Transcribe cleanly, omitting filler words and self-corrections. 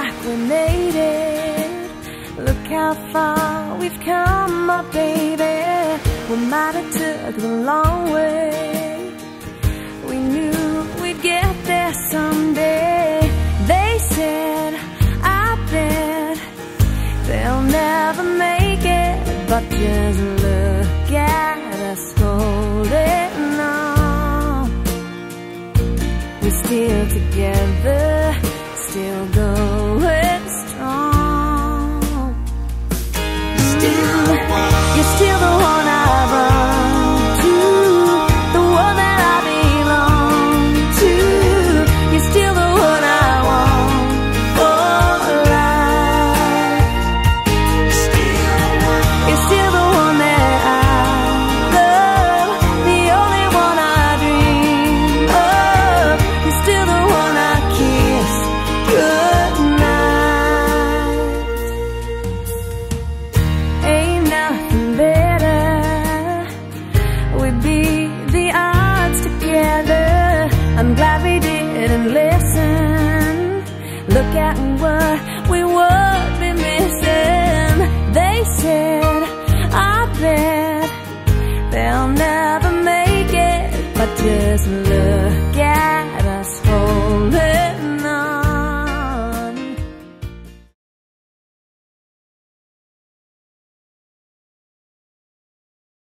like we made it. Look how far we've come, my baby. We might have took the long way. We knew we'd get there someday. They said, I bet they'll never make it, but just look at us holding on. We're still together, still going strong. You're still the one I run to, the one that I belong to. You're still the one I want for life. You're still the one that I love, the only one I dream of. You're still the one I kiss goodnight. Ain't nothing better. We beat the odds together. I'm glad we didn't listen. Look at what we would be missing. They said, I bet they'll never make it, but just look